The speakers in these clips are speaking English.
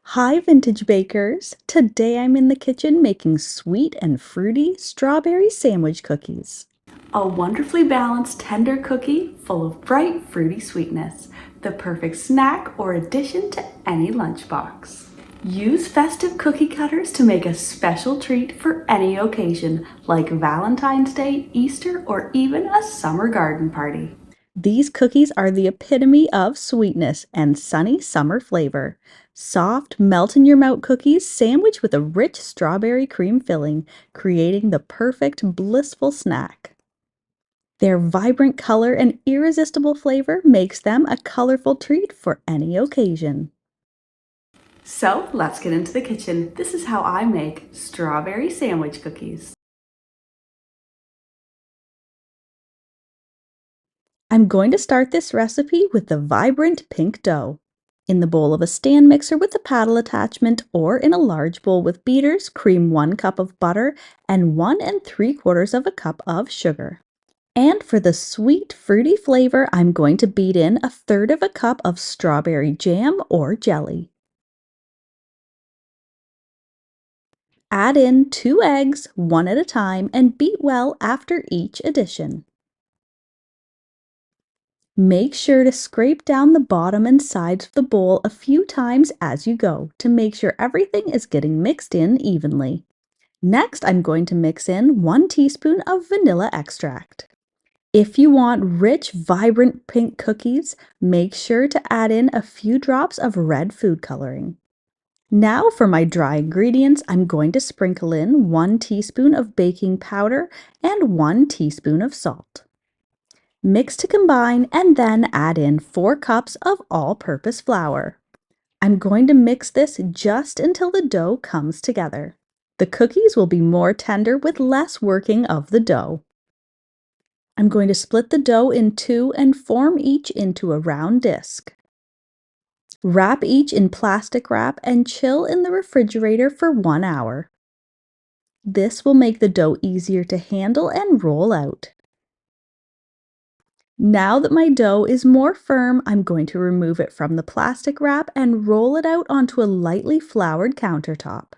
Hi, vintage bakers! Today I'm in the kitchen making sweet and fruity strawberry sandwich cookies. A wonderfully balanced, tender cookie full of bright, fruity sweetness. The perfect snack or addition to any lunchbox. Use festive cookie cutters to make a special treat for any occasion, like Valentine's Day, Easter, or even a summer garden party. These cookies are the epitome of sweetness and sunny summer flavor. Soft, melt-in-your-mouth cookies sandwiched with a rich strawberry cream filling, creating the perfect blissful snack. Their vibrant color and irresistible flavor makes them a colorful treat for any occasion. So let's get into the kitchen. This is how I make strawberry sandwich cookies. I'm going to start this recipe with the vibrant pink dough. In the bowl of a stand mixer with a paddle attachment or in a large bowl with beaters, cream 1 cup of butter and 1 3/4 of a cup of sugar. And for the sweet, fruity flavor, I'm going to beat in 1/3 of a cup of strawberry jam or jelly. Add in 2 eggs, one at a time, and beat well after each addition. Make sure to scrape down the bottom and sides of the bowl a few times as you go to make sure everything is getting mixed in evenly. Next, I'm going to mix in 1 teaspoon of vanilla extract. If you want rich, vibrant pink cookies, make sure to add in a few drops of red food coloring. Now for my dry ingredients, I'm going to sprinkle in 1 teaspoon of baking powder and 1 teaspoon of salt. Mix to combine and then add in 4 cups of all-purpose flour. I'm going to mix this just until the dough comes together. The cookies will be more tender with less working of the dough. I'm going to split the dough in two and form each into a round disc. Wrap each in plastic wrap and chill in the refrigerator for 1 hour. This will make the dough easier to handle and roll out. Now that my dough is more firm, I'm going to remove it from the plastic wrap and roll it out onto a lightly floured countertop.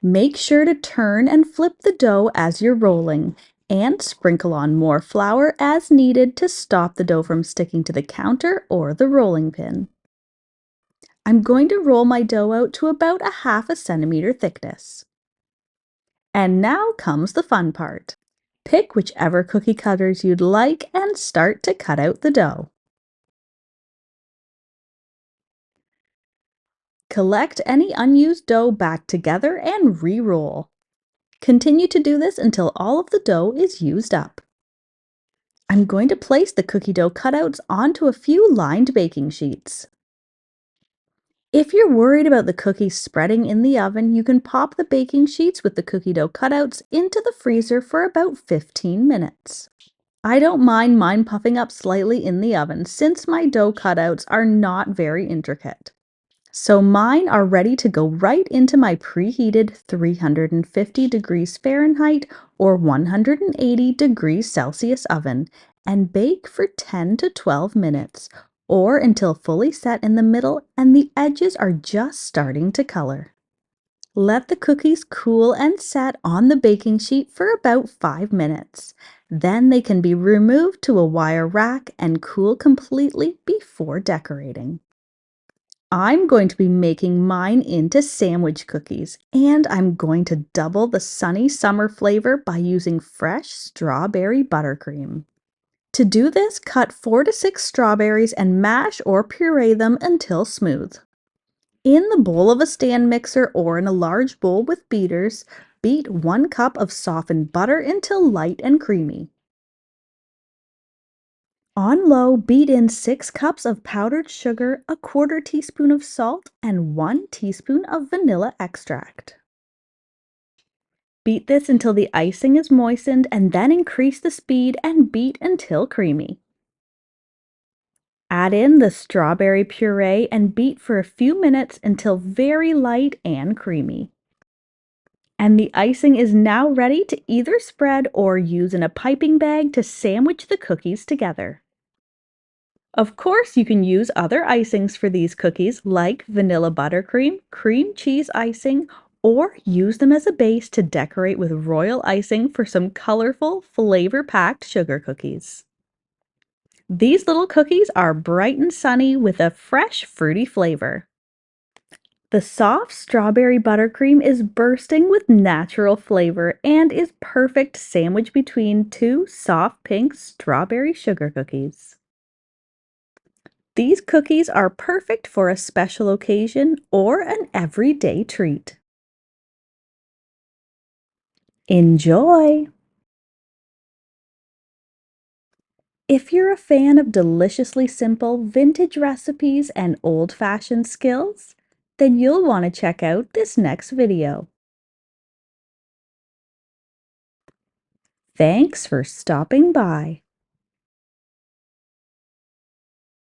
Make sure to turn and flip the dough as you're rolling, and sprinkle on more flour as needed to stop the dough from sticking to the counter or the rolling pin. I'm going to roll my dough out to about a 1/2 centimeter thickness. And now comes the fun part. Pick whichever cookie cutters you'd like and start to cut out the dough. Collect any unused dough back together and re-roll. Continue to do this until all of the dough is used up. I'm going to place the cookie dough cutouts onto a few lined baking sheets. If you're worried about the cookies spreading in the oven, you can pop the baking sheets with the cookie dough cutouts into the freezer for about 15 minutes. I don't mind mine puffing up slightly in the oven since my dough cutouts are not very intricate. So mine are ready to go right into my preheated 350 degrees Fahrenheit or 180 degrees Celsius oven and bake for 10 to 12 minutes or until fully set in the middle and the edges are just starting to color. Let the cookies cool and set on the baking sheet for about 5 minutes. Then they can be removed to a wire rack and cool completely before decorating. I'm going to be making mine into sandwich cookies, and I'm going to double the sunny summer flavor by using fresh strawberry buttercream. To do this, cut 4 to 6 strawberries and mash or puree them until smooth. In the bowl of a stand mixer or in a large bowl with beaters, beat 1 cup of softened butter until light and creamy. On low, beat in 6 cups of powdered sugar, a 1/4 teaspoon of salt, and 1 teaspoon of vanilla extract. Beat this until the icing is moistened and then increase the speed and beat until creamy. Add in the strawberry puree and beat for a few minutes until very light and creamy. And the icing is now ready to either spread or use in a piping bag to sandwich the cookies together. Of course, you can use other icings for these cookies like vanilla buttercream, cream cheese icing, or use them as a base to decorate with royal icing for some colorful, flavor-packed sugar cookies. These little cookies are bright and sunny with a fresh, fruity flavor. The soft strawberry buttercream is bursting with natural flavor and is perfect sandwiched between two soft pink strawberry sugar cookies. These cookies are perfect for a special occasion or an everyday treat. Enjoy! If you're a fan of deliciously simple vintage recipes and old-fashioned skills, then you'll want to check out this next video. Thanks for stopping by.